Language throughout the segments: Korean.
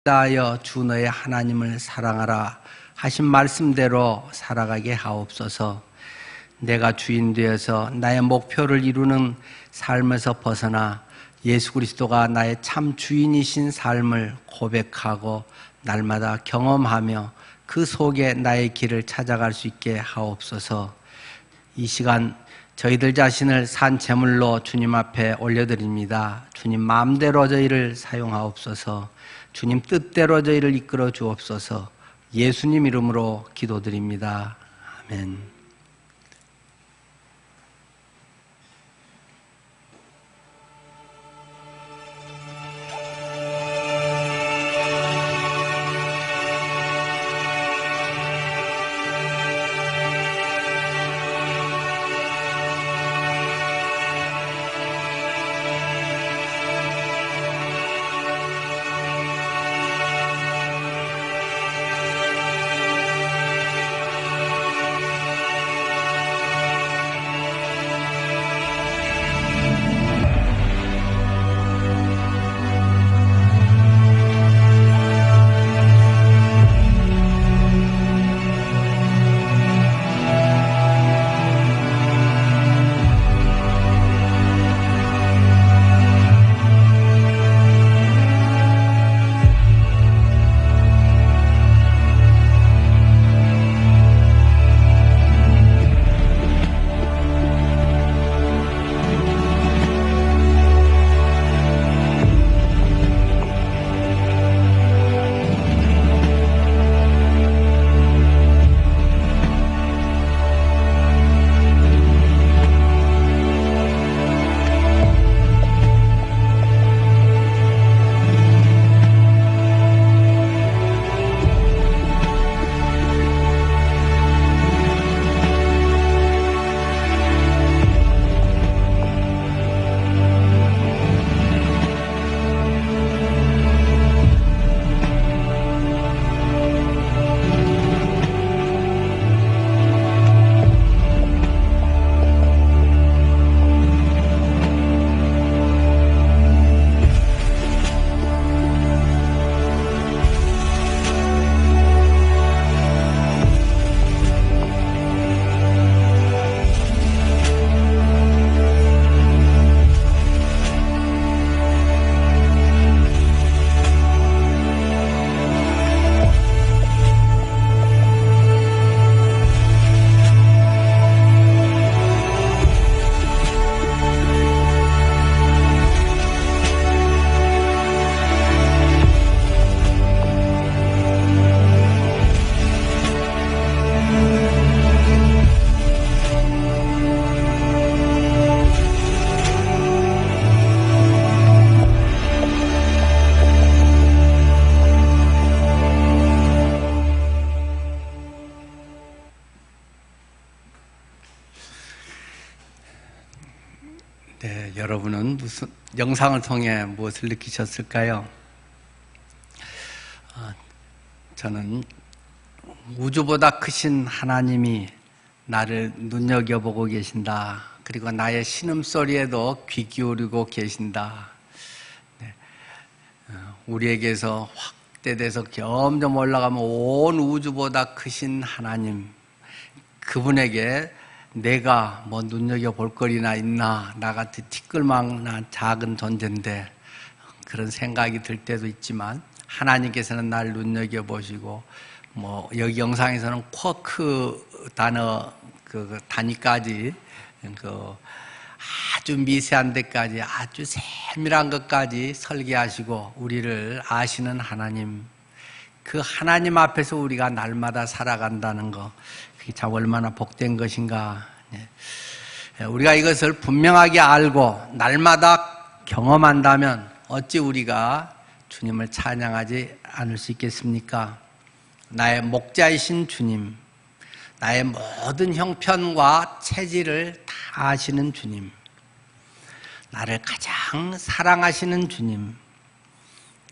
다하여 주 너의 하나님을 사랑하라 하신 말씀대로 살아가게 하옵소서. 내가 주인 되어서 나의 목표를 이루는 삶에서 벗어나 예수 그리스도가 나의 참 주인이신 삶을 고백하고 날마다 경험하며 그 속에 나의 길을 찾아갈 수 있게 하옵소서. 이 시간 저희들 자신을 산 제물로 주님 앞에 올려드립니다. 주님 마음대로 저희를 사용하옵소서. 주님 뜻대로 저희를 이끌어 주옵소서. 예수님 이름으로 기도드립니다. 아멘. 네, 여러분은 무슨 영상을 통해 무엇을 느끼셨을까요? 저는 우주보다 크신 하나님이 나를 눈여겨보고 계신다. 그리고 나의 신음소리에도 귀 기울이고 계신다. 네, 우리에게서 확대돼서 점점 올라가면 온 우주보다 크신 하나님, 그분에게 내가 뭐 눈여겨볼 거리나 있나, 나 같은 티끌만한 작은 존재인데 그런 생각이 들 때도 있지만, 하나님께서는 날 눈여겨보시고, 뭐 여기 영상에서는 쿼크 단어 그 단위까지, 그 아주 미세한 데까지, 아주 세밀한 것까지 설계하시고 우리를 아시는 하나님, 그 하나님 앞에서 우리가 날마다 살아간다는 거, 그게 참 얼마나 복된 것인가. 우리가 이것을 분명하게 알고 날마다 경험한다면 어찌 우리가 주님을 찬양하지 않을 수 있겠습니까? 나의 목자이신 주님, 나의 모든 형편과 체질을 다 아시는 주님, 나를 가장 사랑하시는 주님,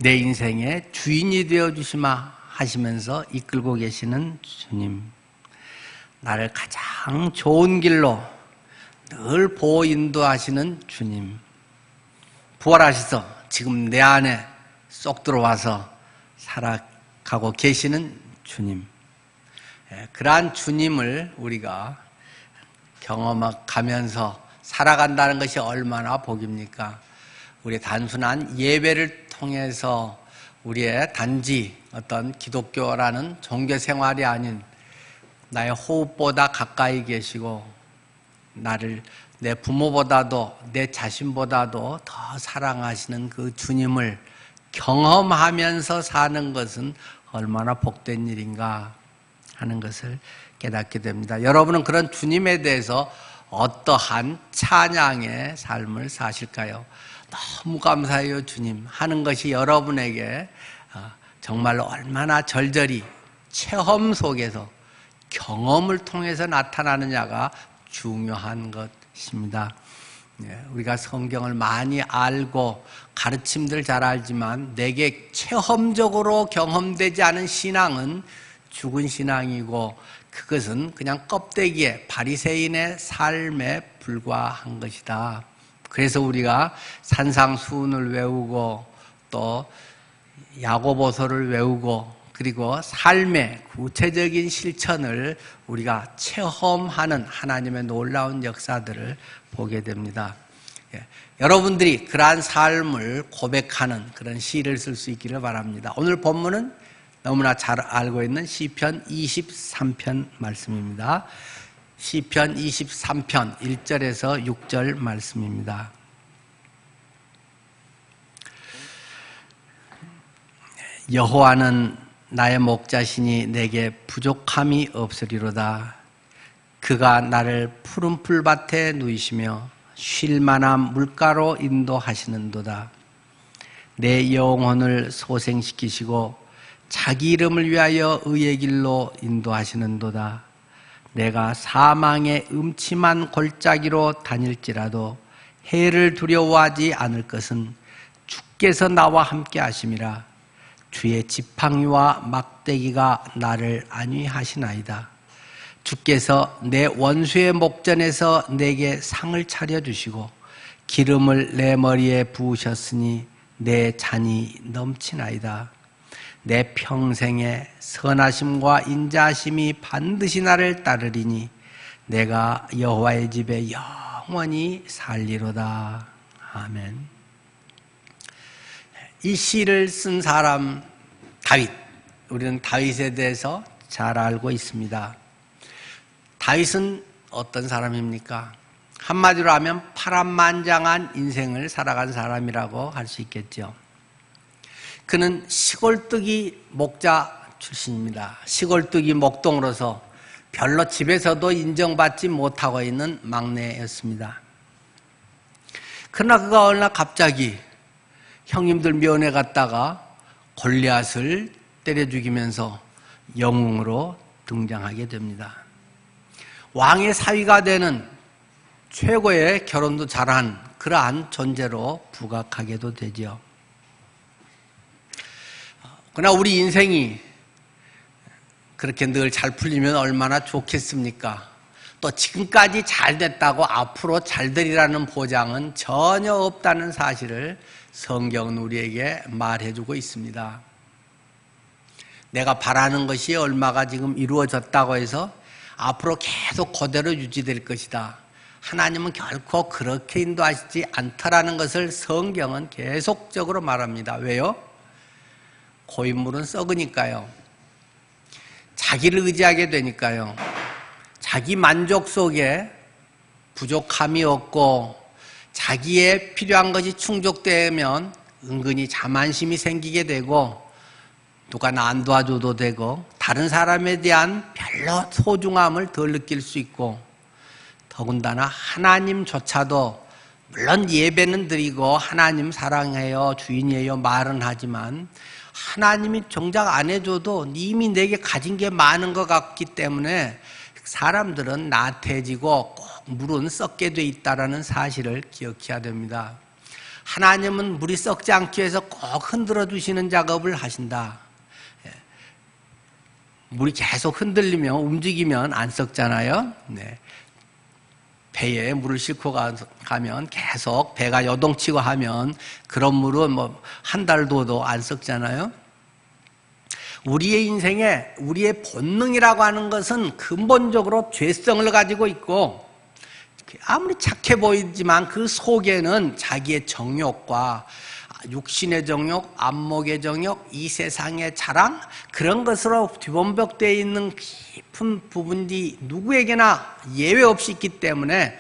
내 인생의 주인이 되어주시마 하시면서 이끌고 계시는 주님, 나를 가장 좋은 길로 늘 보호 인도하시는 주님, 부활하셔서 지금 내 안에 쏙 들어와서 살아가고 계시는 주님, 그러한 주님을 우리가 경험하면서 살아간다는 것이 얼마나 복입니까? 우리 단순한 예배를 통해서 우리의 단지 어떤 기독교라는 종교 생활이 아닌 나의 호흡보다 가까이 계시고 나를 내 부모보다도 내 자신보다도 더 사랑하시는 그 주님을 경험하면서 사는 것은 얼마나 복된 일인가 하는 것을 깨닫게 됩니다. 여러분은 그런 주님에 대해서 어떠한 찬양의 삶을 사실까요? 너무 감사해요 주님 하는 것이 여러분에게 정말로 얼마나 절절히 체험 속에서 경험을 통해서 나타나느냐가 중요한 것입니다. 우리가 성경을 많이 알고 가르침들 잘 알지만 내게 체험적으로 경험되지 않은 신앙은 죽은 신앙이고 그것은 그냥 껍데기에 바리새인의 삶에 불과한 것이다. 그래서 우리가 산상수훈을 외우고 또 야고보서를 외우고 그리고 삶의 구체적인 실천을 우리가 체험하는 하나님의 놀라운 역사들을 보게 됩니다. 여러분들이 그러한 삶을 고백하는 그런 시를 쓸 수 있기를 바랍니다. 오늘 본문은 너무나 잘 알고 있는 시편 23편 말씀입니다. 시편 23편 1절에서 6절 말씀입니다. 여호와는 나의 목자시니 내게 부족함이 없으리로다. 그가 나를 푸른 풀밭에 누이시며 쉴 만한 물가로 인도하시는도다. 내 영혼을 소생시키시고 자기 이름을 위하여 의의 길로 인도하시는도다. 내가 사망의 음침한 골짜기로 다닐지라도 해를 두려워하지 않을 것은 주께서 나와 함께 하심이라. 주의 지팡이와 막대기가 나를 안위하시나이다. 주께서 내 원수의 목전에서 내게 상을 차려주시고 기름을 내 머리에 부으셨으니 내 잔이 넘치나이다. 내 평생에 선하심과 인자하심이 반드시 나를 따르리니 내가 여호와의 집에 영원히 살리로다. 아멘. 이 시를 쓴 사람 다윗, 우리는 다윗에 대해서 잘 알고 있습니다. 다윗은 어떤 사람입니까? 한마디로 하면 파란만장한 인생을 살아간 사람이라고 할 수 있겠죠. 그는 시골뜨기 목자 출신입니다. 시골뜨기 목동으로서 별로 집에서도 인정받지 못하고 있는 막내였습니다. 그러나 그가 어느 날 갑자기 형님들 면회 갔다가 골리앗을 때려 죽이면서 영웅으로 등장하게 됩니다. 왕의 사위가 되는 최고의 결혼도 잘한 그러한 존재로 부각하게도 되죠. 그러나 우리 인생이 그렇게 늘 잘 풀리면 얼마나 좋겠습니까? 또 지금까지 잘 됐다고 앞으로 잘 되리라는 보장은 전혀 없다는 사실을 성경은 우리에게 말해주고 있습니다. 내가 바라는 것이 얼마가 지금 이루어졌다고 해서 앞으로 계속 그대로 유지될 것이다. 하나님은 결코 그렇게 인도하시지 않더라는 것을 성경은 계속적으로 말합니다. 왜요? 고인물은 썩으니까요. 자기를 의지하게 되니까요. 자기 만족 속에 부족함이 없고 자기의 필요한 것이 충족되면 은근히 자만심이 생기게 되고 누가 나 안 도와줘도 되고 다른 사람에 대한 별로 소중함을 덜 느낄 수 있고 더군다나 하나님조차도 물론 예배는 드리고 하나님 사랑해요 주인이에요 말은 하지만 하나님이 정작 안 해줘도 이미 내게 가진 게 많은 것 같기 때문에 사람들은 나태해지고 꼭 물은 썩게 돼 있다는 사실을 기억해야 됩니다. 하나님은 물이 썩지 않기 위해서 꼭 흔들어 주시는 작업을 하신다. 물이 계속 흔들리면 움직이면 안 썩잖아요. 네. 배에 물을 싣고 가면 계속 배가 요동치고 하면 그런 물은 뭐 한 달 둬도 안 썩잖아요. 우리의 인생에 우리의 본능이라고 하는 것은 근본적으로 죄성을 가지고 있고 아무리 착해 보이지만 그 속에는 자기의 정욕과 육신의 정욕, 안목의 정욕, 이 세상의 자랑 그런 것으로 뒤범벅되어 있는 깊은 부분이 누구에게나 예외 없이 있기 때문에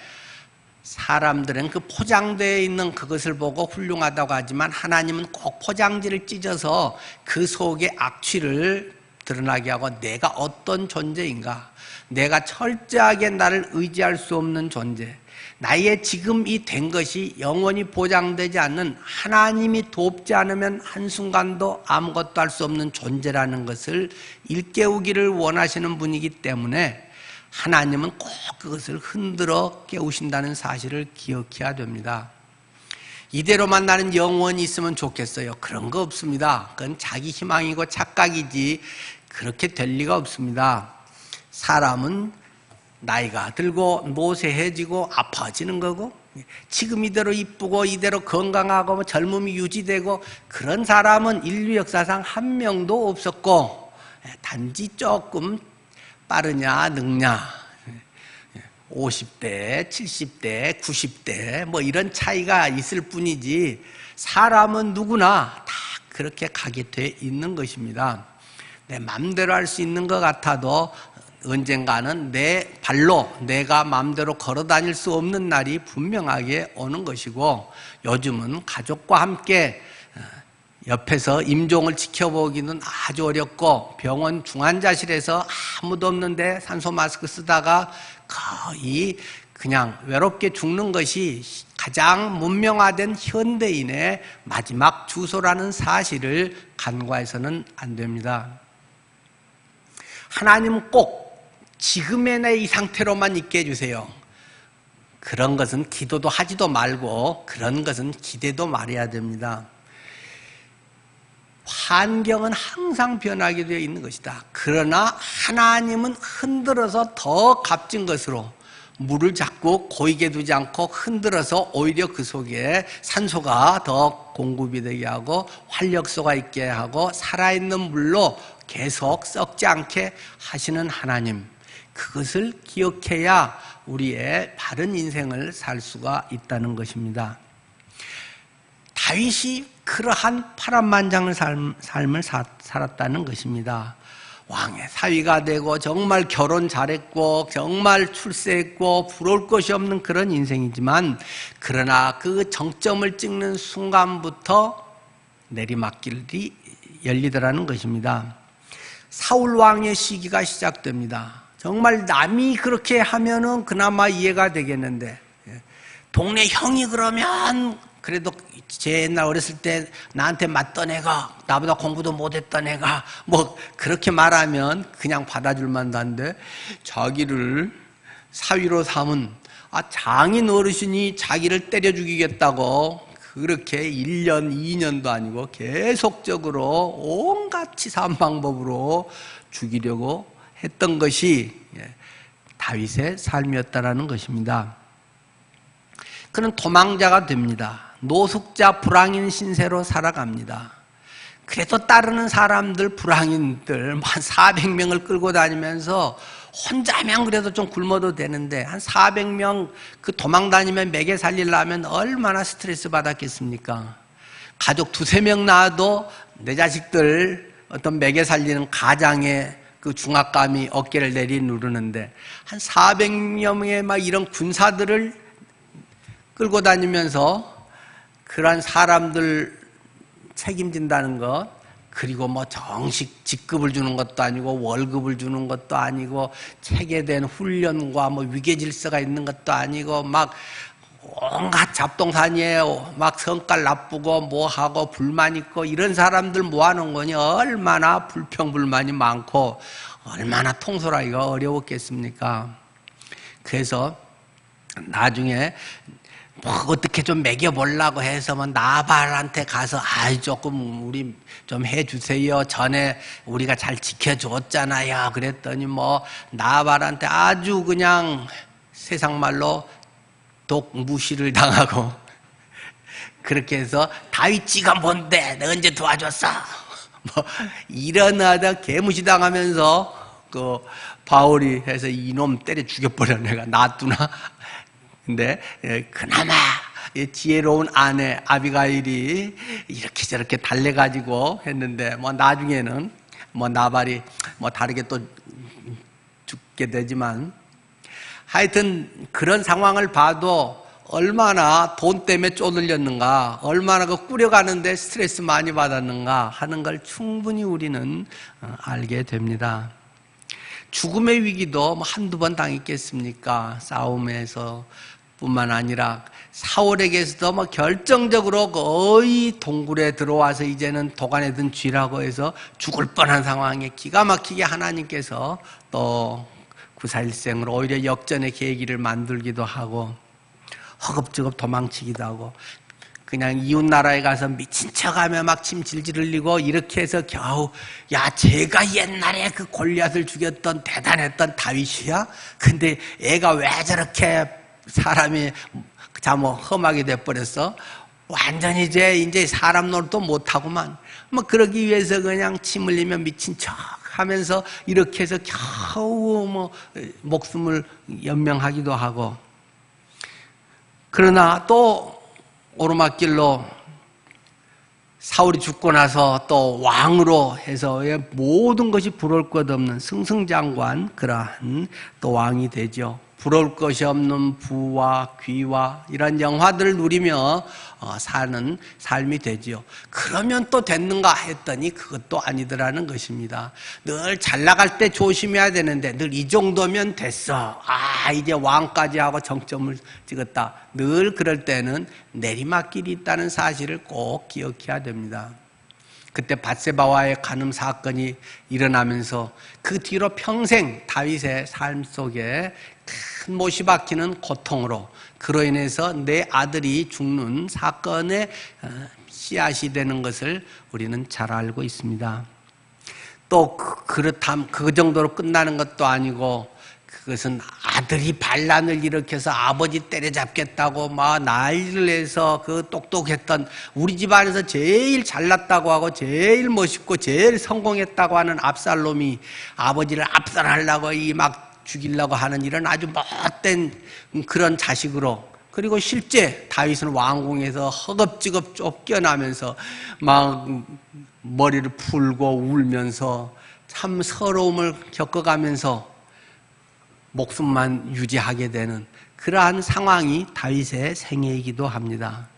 사람들은 그 포장되어 있는 그것을 보고 훌륭하다고 하지만 하나님은 꼭 포장지를 찢어서 그 속의 악취를 드러나게 하고 내가 어떤 존재인가, 내가 철저하게 나를 의지할 수 없는 존재, 나의 지금 이 된 것이 영원히 보장되지 않는 하나님이 돕지 않으면 한순간도 아무것도 할 수 없는 존재라는 것을 일깨우기를 원하시는 분이기 때문에 하나님은 꼭 그것을 흔들어 깨우신다는 사실을 기억해야 됩니다. 이대로만 나는 영원히 있으면 좋겠어요. 그런 거 없습니다. 그건 자기 희망이고 착각이지 그렇게 될 리가 없습니다. 사람은 나이가 들고 노쇠해지고 아파지는 거고 지금 이대로 이쁘고 이대로 건강하고 젊음이 유지되고 그런 사람은 인류 역사상 한 명도 없었고 단지 조금 빠르냐 늙냐 50대, 70대, 90대 뭐 이런 차이가 있을 뿐이지 사람은 누구나 다 그렇게 가게 돼 있는 것입니다. 내 맘대로 할 수 있는 것 같아도 언젠가는 내 발로 내가 맘대로 걸어 다닐 수 없는 날이 분명하게 오는 것이고 요즘은 가족과 함께 옆에서 임종을 지켜보기는 아주 어렵고 병원 중환자실에서 아무도 없는데 산소 마스크 쓰다가 거의 그냥 외롭게 죽는 것이 가장 문명화된 현대인의 마지막 주소라는 사실을 간과해서는 안 됩니다. 하나님은 꼭 지금의 내 이 상태로만 있게 해주세요. 그런 것은 기도도 하지도 말고 그런 것은 기대도 말해야 됩니다. 환경은 항상 변하게 되어 있는 것이다. 그러나 하나님은 흔들어서 더 값진 것으로 물을 자꾸 고이게 두지 않고 흔들어서 오히려 그 속에 산소가 더 공급이 되게 하고 활력소가 있게 하고 살아있는 물로 계속 썩지 않게 하시는 하나님, 그것을 기억해야 우리의 바른 인생을 살 수가 있다는 것입니다. 다윗이 그러한 파란만장한 삶을 살았다는 것입니다. 왕의 사위가 되고 정말 결혼 잘했고 정말 출세했고 부러울 것이 없는 그런 인생이지만 그러나 그 정점을 찍는 순간부터 내리막길이 열리더라는 것입니다. 사울 왕의 시기가 시작됩니다. 정말 남이 그렇게 하면은 그나마 이해가 되겠는데 동네 형이 그러면 그래도 제 옛날 어렸을 때 나한테 맞던 애가 나보다 공부도 못했던 애가 뭐 그렇게 말하면 그냥 받아줄 만도 한데 자기를 사위로 삼은 장인 어르신이 자기를 때려 죽이겠다고 그렇게 1년, 2년도 아니고 계속적으로 온갖 치사한 방법으로 죽이려고 했던 것이 다윗의 삶이었다라는 것입니다. 그는 도망자가 됩니다. 노숙자 불황인 신세로 살아갑니다. 그래도 따르는 사람들 불황인들 한 400명을 끌고 다니면서 혼자면 그래도 좀 굶어도 되는데 한 400명 그 도망 다니면 먹여 살리려면 얼마나 스트레스 받았겠습니까? 가족 2-3명 낳아도 내 자식들 어떤 먹여 살리는 가장의 그 중압감이 어깨를 내리누르는데 한 400여 명의 막 이런 군사들을 끌고 다니면서 그러한 사람들 책임진다는 것, 그리고 뭐 정식 직급을 주는 것도 아니고 월급을 주는 것도 아니고 체계된 훈련과 뭐 위계질서가 있는 것도 아니고 막 온갖 잡동사니에요. 막 성깔 나쁘고 뭐하고 불만 있고 이런 사람들 모아놓은 거니 얼마나 불평불만이 많고 얼마나 통솔하기가 어려웠겠습니까? 그래서 나중에 뭐 어떻게 좀 먹여보려고 해서 뭐 나발한테 가서 조금 우리 좀 해주세요. 전에 우리가 잘 지켜줬잖아요. 그랬더니 뭐 나발한테 아주 그냥 세상 말로 독무시를 당하고 그렇게 해서 다윗지가 뭔데 내가 언제 도와줬어? 뭐 일어나다 개무시당하면서 그 바울이 해서 이놈 때려 죽여버려 내가 놔두나. 근데 그나마 지혜로운 아내 아비가일이 이렇게 저렇게 달래가지고 했는데 뭐 나중에는 뭐 나발이 뭐 다르게 또 죽게 되지만, 하여튼 그런 상황을 봐도 얼마나 돈 때문에 쪼들렸는가, 얼마나 그 꾸려가는데 스트레스 많이 받았는가 하는 걸 충분히 우리는 알게 됩니다. 죽음의 위기도 뭐 한두 번 당했겠습니까? 싸움에서 뿐만 아니라 사울에게서도 뭐 결정적으로 거의 동굴에 들어와서 이제는 도간에 든 쥐라고 해서 죽을 뻔한 상황에 기가 막히게 하나님께서 또 구사일생으로 오히려 역전의 계기를 만들기도 하고, 허겁지겁 도망치기도 하고, 그냥 이웃 나라에 가서 미친 척하며 막 침 질질 흘리고 이렇게 해서 겨우, 야 제가 옛날에 그 골리앗을 죽였던 대단했던 다윗이야? 근데 애가 왜 저렇게 사람이 뭐 험하게 돼버렸어? 완전히 이제 사람 노릇도 못하구만. 뭐 그러기 위해서 그냥 침 흘리며 미친 척 하면서 이렇게 해서 겨우 뭐 목숨을 연명하기도 하고, 그러나 또 오르막길로 사울이 죽고 나서 또 왕으로 해서 모든 것이 부러울 것 없는 승승장구한 그러한 또 왕이 되죠. 부러울 것이 없는 부와 귀와 이런 영화들을 누리며 사는 삶이 되지요. 그러면 또 됐는가 했더니 그것도 아니더라는 것입니다. 늘 잘 나갈 때 조심해야 되는데 늘 이 정도면 됐어, 이제 왕까지 하고 정점을 찍었다, 늘 그럴 때는 내리막길이 있다는 사실을 꼭 기억해야 됩니다. 그때 밧세바와의 간음 사건이 일어나면서 그 뒤로 평생 다윗의 삶 속에 큰 못이 박히는 고통으로, 그로 인해서 내 아들이 죽는 사건의 씨앗이 되는 것을 우리는 잘 알고 있습니다. 또 그렇다면 그 정도로 끝나는 것도 아니고, 그것은 아들이 반란을 일으켜서 아버지 때려잡겠다고 막 난리를 해서 그 똑똑했던, 우리 집안에서 제일 잘났다고 하고 제일 멋있고 제일 성공했다고 하는 압살롬이 아버지를 압살하려고 막 죽이려고 하는 이런 아주 못된 그런 자식으로, 그리고 실제 다윗은 왕궁에서 허겁지겁 쫓겨나면서 막 머리를 풀고 울면서 참 서러움을 겪어가면서 목숨만 유지하게 되는 그러한 상황이 다윗의 생애이기도 합니다.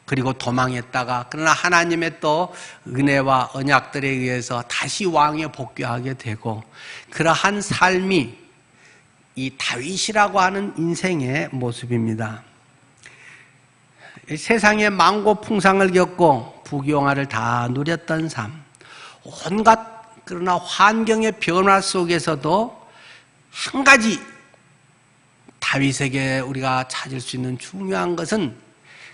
그리고 도망했다가 그러나 하나님의 또 은혜와 언약들에 의해서 다시 왕에 복귀하게 되고, 그러한 삶이 이 다윗이라고 하는 인생의 모습입니다. 세상의 망고풍상을 겪고 부귀영화를 다 누렸던 삶, 온갖 그러나 환경의 변화 속에서도 한 가지 다윗에게 우리가 찾을 수 있는 중요한 것은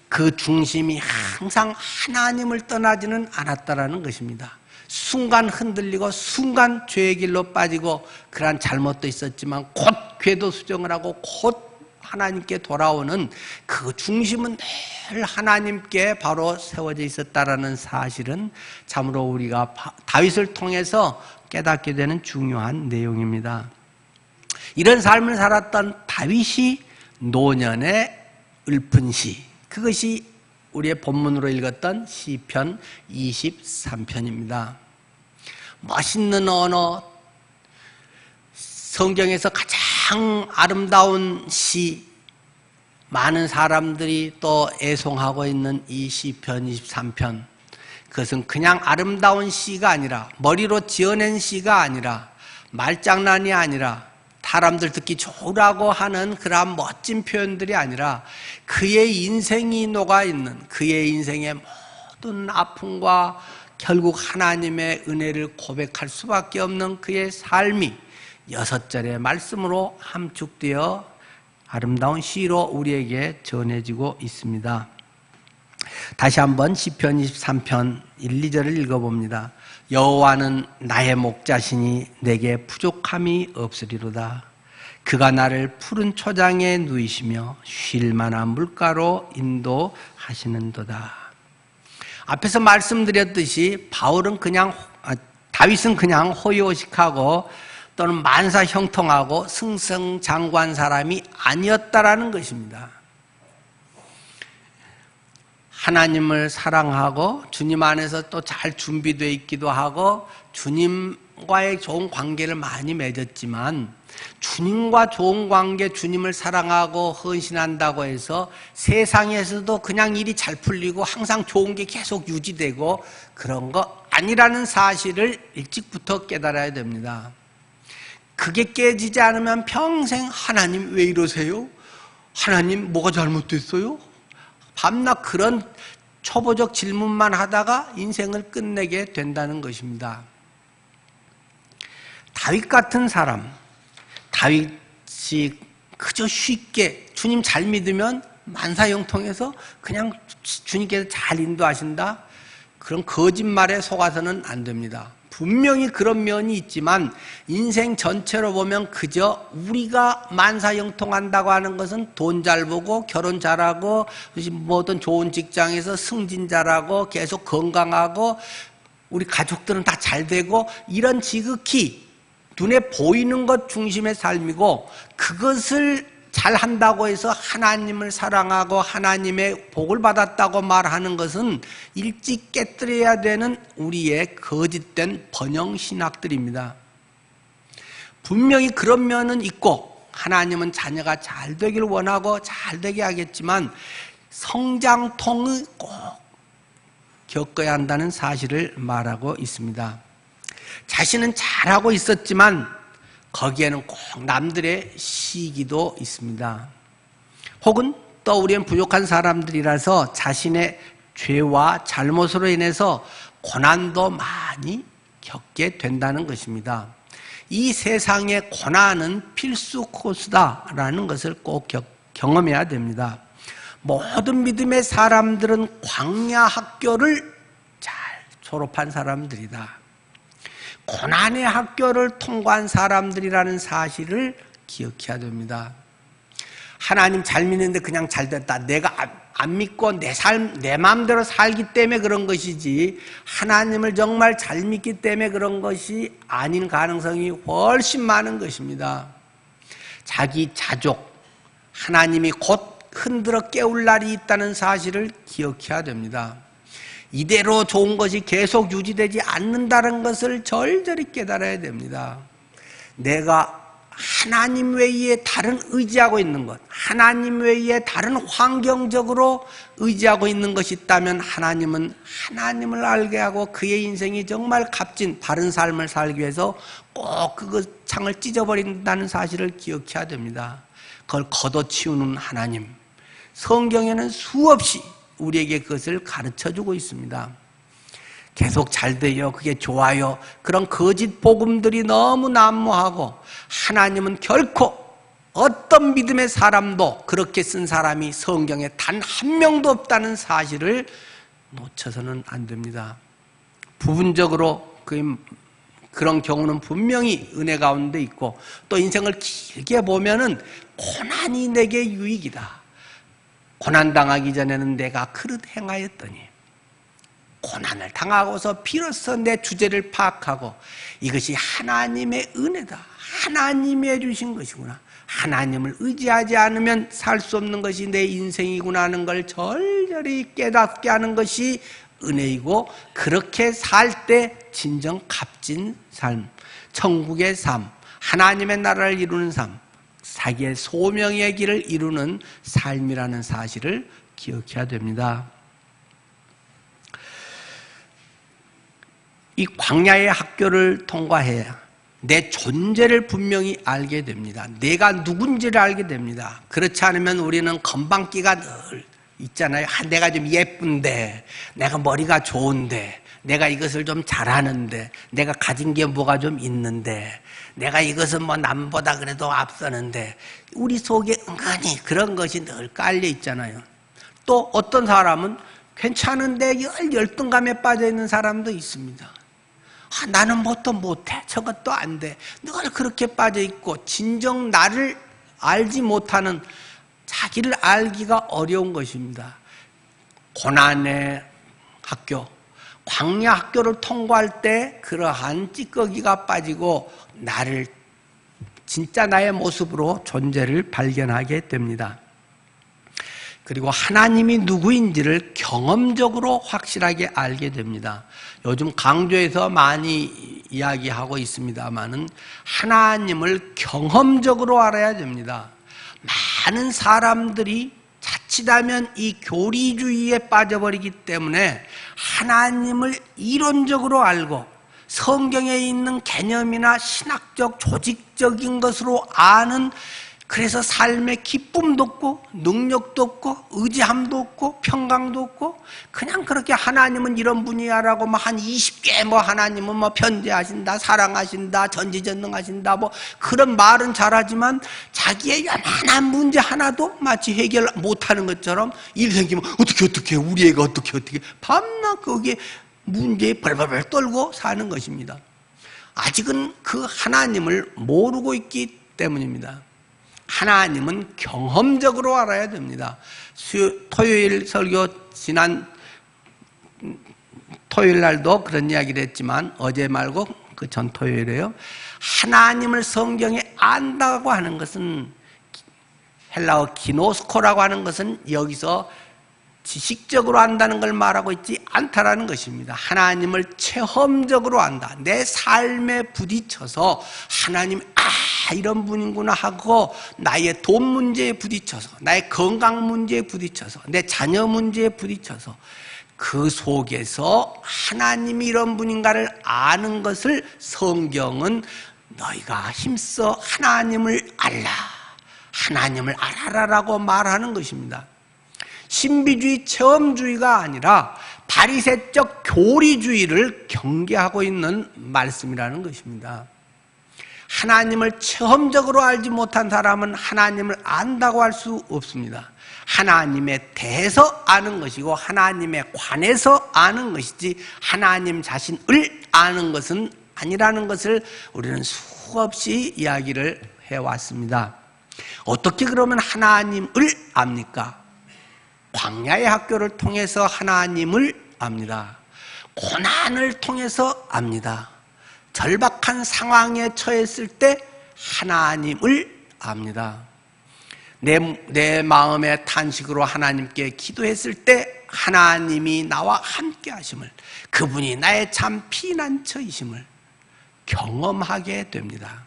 그 중심이 항상 하나님을 떠나지는 않았다라는 것입니다. 순간 흔들리고 순간 죄의 길로 빠지고 그러한 잘못도 있었지만 곧 궤도 수정을 하고 곧 하나님께 돌아오는 그 중심은 늘 하나님께 바로 세워져 있었다라는 사실은 참으로 우리가 다윗을 통해서 깨닫게 되는 중요한 내용입니다. 이런 삶을 살았던 다윗이 노년의 읊은 시, 그것이 우리의 본문으로 읽었던 시편 23편입니다. 멋있는 언어, 성경에서 가장 아름다운 시, 많은 사람들이 또 애송하고 있는 이 시편 23편, 그것은 그냥 아름다운 시가 아니라, 머리로 지어낸 시가 아니라, 말장난이 아니라, 사람들 듣기 좋으라고 하는 그러한 멋진 표현들이 아니라 그의 인생이 녹아있는, 그의 인생의 모든 아픔과 결국 하나님의 은혜를 고백할 수밖에 없는 그의 삶이 6절의 말씀으로 함축되어 아름다운 시로 우리에게 전해지고 있습니다. 다시 한번 시편 23편 1, 2절을 읽어봅니다. 여호와는 나의 목자시니 내게 부족함이 없으리로다. 그가 나를 푸른 초장에 누이시며 쉴 만한 물가로 인도하시는도다. 앞에서 말씀드렸듯이 바울은 그냥 다윗은 그냥 호의호식하고 또는 만사형통하고 승승장구한 사람이 아니었다라는 것입니다. 하나님을 사랑하고 주님 안에서 또 잘 준비되어 있기도 하고 주님과의 좋은 관계를 많이 맺었지만 주님과 좋은 관계, 주님을 사랑하고 헌신한다고 해서 세상에서도 그냥 일이 잘 풀리고 항상 좋은 게 계속 유지되고 그런 거 아니라는 사실을 일찍부터 깨달아야 됩니다. 그게 깨지지 않으면 평생 하나님 왜 이러세요? 하나님 뭐가 잘못됐어요? 밤낮 그런 초보적 질문만 하다가 인생을 끝내게 된다는 것입니다. 다윗 같은 사람, 다윗이 그저 쉽게 주님 잘 믿으면 만사형통해서 그냥 주님께서 잘 인도하신다? 그런 거짓말에 속아서는 안 됩니다. 분명히 그런 면이 있지만 인생 전체로 보면 그저 우리가 만사형통한다고 하는 것은 돈 잘 벌고 결혼 잘하고 뭐든 좋은 직장에서 승진자라고 계속 건강하고 우리 가족들은 다 잘 되고 이런 지극히 눈에 보이는 것 중심의 삶이고 그것을 잘한다고 해서 하나님을 사랑하고 하나님의 복을 받았다고 말하는 것은 일찍 깨뜨려야 되는 우리의 거짓된 번영신학들입니다. 분명히 그런 면은 있고 하나님은 자녀가 잘 되길 원하고 잘 되게 하겠지만 성장통을 꼭 겪어야 한다는 사실을 말하고 있습니다. 자신은 잘하고 있었지만 거기에는 꼭 남들의 시기도 있습니다. 혹은 또 우리는 부족한 사람들이라서 자신의 죄와 잘못으로 인해서 고난도 많이 겪게 된다는 것입니다. 이 세상의 고난은 필수 코스다라는 것을 꼭 경험해야 됩니다. 모든 믿음의 사람들은 광야 학교를 잘 졸업한 사람들이다. 고난의 학교를 통과한 사람들이라는 사실을 기억해야 됩니다. 하나님 잘 믿는데 그냥 잘 됐다. 내가 안 믿고 내 마음대로 살기 때문에 그런 것이지 하나님을 정말 잘 믿기 때문에 그런 것이 아닌 가능성이 훨씬 많은 것입니다. 자기 자족, 하나님이 곧 흔들어 깨울 날이 있다는 사실을 기억해야 됩니다. 이대로 좋은 것이 계속 유지되지 않는다는 것을 절절히 깨달아야 됩니다. 내가 하나님 외에 다른 의지하고 있는 것, 하나님 외에 다른 환경적으로 의지하고 있는 것이 있다면 하나님은 하나님을 알게 하고 그의 인생이 정말 값진 바른 삶을 살기 위해서 꼭 그 창을 찢어버린다는 사실을 기억해야 됩니다. 그걸 걷어치우는 하나님, 성경에는 수없이 우리에게 그것을 가르쳐주고 있습니다. 계속 잘 돼요, 그게 좋아요, 그런 거짓 복음들이 너무 난무하고 하나님은 결코 어떤 믿음의 사람도 그렇게 쓴 사람이 성경에 단 한 명도 없다는 사실을 놓쳐서는 안 됩니다. 부분적으로 그런 경우는 분명히 은혜 가운데 있고 또 인생을 길게 보면은 고난이 내게 유익이다. 고난당하기 전에는 내가 그릇 행하였더니 고난을 당하고서 비로소 내 주제를 파악하고 이것이 하나님의 은혜다. 하나님이 해주신 것이구나. 하나님을 의지하지 않으면 살 수 없는 것이 내 인생이구나 하는 걸 절절히 깨닫게 하는 것이 은혜이고 그렇게 살 때 진정 값진 삶, 천국의 삶, 하나님의 나라를 이루는 삶, 자기의 소명의 길을 이루는 삶이라는 사실을 기억해야 됩니다. 이 광야의 학교를 통과해야 내 존재를 분명히 알게 됩니다. 내가 누군지를 알게 됩니다. 그렇지 않으면 우리는 건방기가 늘 있잖아요. 내가 좀 예쁜데, 내가 머리가 좋은데, 내가 이것을 좀 잘하는데, 내가 가진 게 뭐가 좀 있는데, 내가 이것은 뭐 남보다 그래도 앞서는데, 우리 속에 은근히 그런 것이 늘 깔려 있잖아요. 또 어떤 사람은 괜찮은데 열등감에 빠져 있는 사람도 있습니다. 나는 뭣도 못해, 저것도 안 돼, 늘 그렇게 빠져 있고 진정 나를 알지 못하는, 자기를 알기가 어려운 것입니다. 고난의 학교, 광야 학교를 통과할 때 그러한 찌꺼기가 빠지고 나를 진짜 나의 모습으로 존재를 발견하게 됩니다. 그리고 하나님이 누구인지를 경험적으로 확실하게 알게 됩니다. 요즘 강조해서 많이 이야기하고 있습니다마는 하나님을 경험적으로 알아야 됩니다. 많은 사람들이 자칫하면 이 교리주의에 빠져버리기 때문에 하나님을 이론적으로 알고 성경에 있는 개념이나 신학적 조직적인 것으로 아는, 그래서 삶의 기쁨도 없고 능력도 없고 의지함도 없고 평강도 없고 그냥 그렇게 하나님은 이런 분이야라고 한 20개 하나님은 편재하신다, 사랑하신다, 전지전능하신다 그런 말은 잘하지만 자기의 요만한 문제 하나도 마치 해결 못하는 것처럼 일 생기면 어떻게 우리 애가 어떻게 밤낮 거기에 문제에 벌벌 떨고 사는 것입니다. 아직은 그 하나님을 모르고 있기 때문입니다. 하나님은 경험적으로 알아야 됩니다. 토요일 설교 지난 토요일 날도 그런 이야기를 했지만 어제 말고 그 전 토요일에요. 하나님을 성경에 안다고 하는 것은 헬라어 기노스코라고 하는 것은 여기서 지식적으로 안다는 걸 말하고 있지 않다라는 것입니다. 하나님을 체험적으로 안다. 내 삶에 부딪혀서 하나님 이런 분이구나 하고 나의 돈 문제에 부딪혀서 나의 건강 문제에 부딪혀서 내 자녀 문제에 부딪혀서 그 속에서 하나님이 이런 분인가를 아는 것을 성경은 너희가 힘써 하나님을 알라, 하나님을 알아라라고 말하는 것입니다. 신비주의 체험주의가 아니라 바리새적 교리주의를 경계하고 있는 말씀이라는 것입니다. 하나님을 체험적으로 알지 못한 사람은 하나님을 안다고 할 수 없습니다. 하나님에 대해서 아는 것이고 하나님에 관해서 아는 것이지 하나님 자신을 아는 것은 아니라는 것을 우리는 수없이 이야기를 해왔습니다. 어떻게 그러면 하나님을 압니까? 광야의 학교를 통해서 하나님을 압니다. 고난을 통해서 압니다. 절박한 상황에 처했을 때 하나님을 압니다. 내 마음의 탄식으로 하나님께 기도했을 때 하나님이 나와 함께 하심을, 그분이 나의 참 피난처이심을 경험하게 됩니다.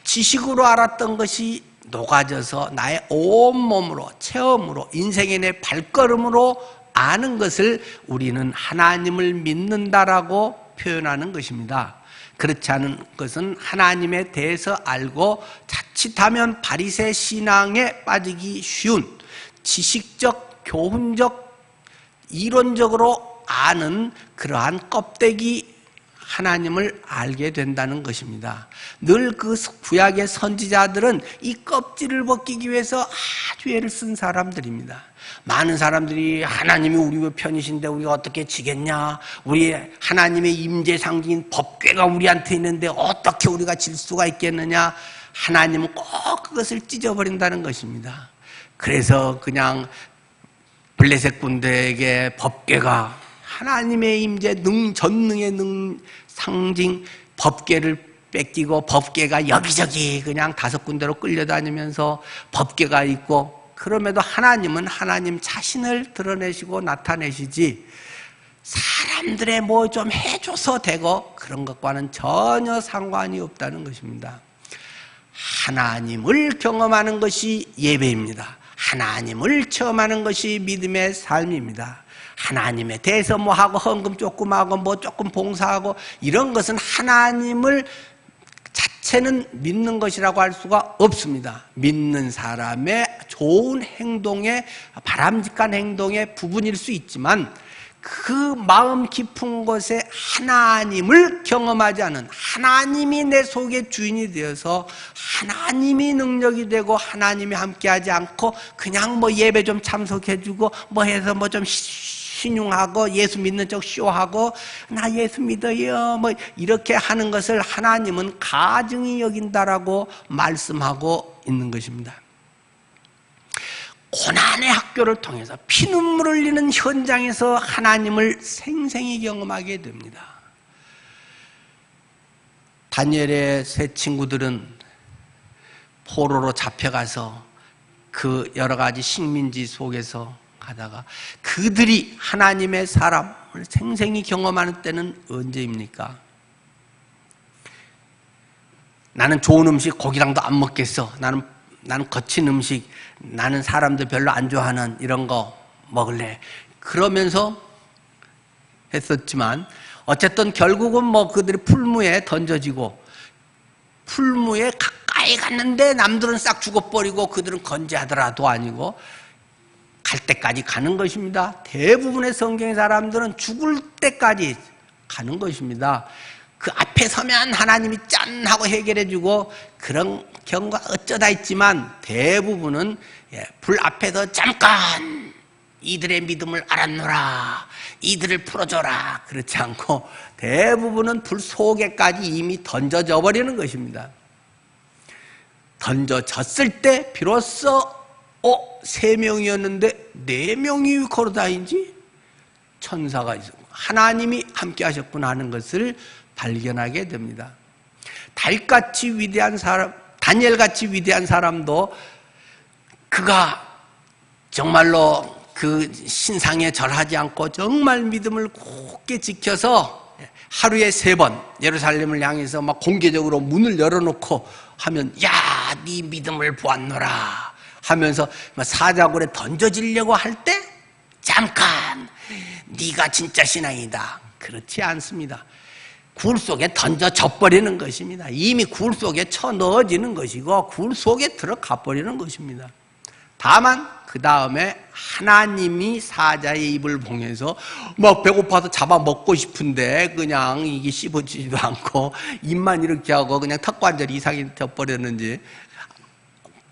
지식으로 알았던 것이 녹아져서 나의 온몸으로, 체험으로, 인생의 내 발걸음으로 아는 것을 우리는 하나님을 믿는다라고 표현하는 것입니다. 그렇지 않은 것은 하나님에 대해서 알고 자칫하면 바리새 신앙에 빠지기 쉬운 지식적, 교훈적, 이론적으로 아는 그러한 껍데기 하나님을 알게 된다는 것입니다. 늘 그 구약의 선지자들은 이 껍질을 벗기기 위해서 아주 애를 쓴 사람들입니다. 많은 사람들이 하나님이 우리 편이신데 우리가 어떻게 지겠냐, 우리 하나님의 임재 상징인 법궤가 우리한테 있는데 어떻게 우리가 질 수가 있겠느냐, 하나님은 꼭 그것을 찢어버린다는 것입니다. 그래서 그냥 블레셋 군대에게 법궤가 하나님의 임재 전능의 상징 법궤를 뺏기고 법궤가 여기저기 그냥 5군데로 끌려다니면서 법궤가 있고, 그럼에도 하나님은 하나님 자신을 드러내시고 나타내시지 사람들의 뭐 좀 해줘서 되고 그런 것과는 전혀 상관이 없다는 것입니다. 하나님을 경험하는 것이 예배입니다. 하나님을 체험하는 것이 믿음의 삶입니다. 하나님에 대해서 뭐 하고 헌금 조금 하고 뭐 조금 봉사하고 이런 것은 하나님을 자체는 믿는 것이라고 할 수가 없습니다. 믿는 사람의 좋은 행동의, 바람직한 행동의 부분일 수 있지만 그 마음 깊은 곳에 하나님을 경험하지 않은, 하나님이 내 속의 주인이 되어서 하나님이 능력이 되고 하나님이 함께하지 않고 그냥 뭐 예배 좀 참석해주고 뭐 해서 뭐 좀 신용하고 예수 믿는 척 쇼하고 나 예수 믿어요 뭐 이렇게 하는 것을 하나님은 가증히 여긴다라고 말씀하고 있는 것입니다. 고난의 학교를 통해서 피눈물 흘리는 현장에서 하나님을 생생히 경험하게 됩니다. 다니엘의 세 친구들은 포로로 잡혀가서 그 여러 가지 식민지 속에서 가다가 그들이 하나님의 사람을 생생히 경험하는 때는 언제입니까? 나는 좋은 음식 고기랑도 안 먹겠어. 나는 거친 음식, 나는 사람들 별로 안 좋아하는 이런 거 먹을래. 그러면서 했었지만 어쨌든 결국은 뭐 그들이 풀무에 던져지고 풀무에 가까이 갔는데 남들은 싹 죽어버리고 그들은 건재하더라도 아니고 갈 때까지 가는 것입니다. 대부분의 성경의 사람들은 죽을 때까지 가는 것입니다. 그 앞에 서면 하나님이 짠 하고 해결해주고 그런 경우가 어쩌다 있지만 대부분은 불 앞에서 잠깐 이들의 믿음을 알았노라, 이들을 풀어줘라, 그렇지 않고 대부분은 불 속에까지 이미 던져져 버리는 것입니다. 던져졌을 때 비로소 3명이었는데 4명이 걸어다니지? 천사가 있었고 하나님이 함께 하셨구나 하는 것을 발견하게 됩니다. 달같이 위대한 사람, 다니엘같이 위대한 사람도 그가 정말로 그 신상에 절하지 않고 정말 믿음을 굳게 지켜서 하루에 3번 예루살렘을 향해서 막 공개적으로 문을 열어놓고 하면 야, 네 믿음을 보았노라 하면서 사자굴에 던져지려고 할 때 잠깐 네가 진짜 신앙이다. 그렇지 않습니다. 굴 속에 던져져 버리는 것입니다. 이미 굴 속에 쳐 넣어지는 것이고 굴 속에 들어가 버리는 것입니다. 다만 그 다음에 하나님이 사자의 입을 봉해서 막 배고파서 잡아 먹고 싶은데 그냥 이게 씹어지지도 않고 입만 이렇게 하고 그냥 턱관절 이상이 되어버렸는지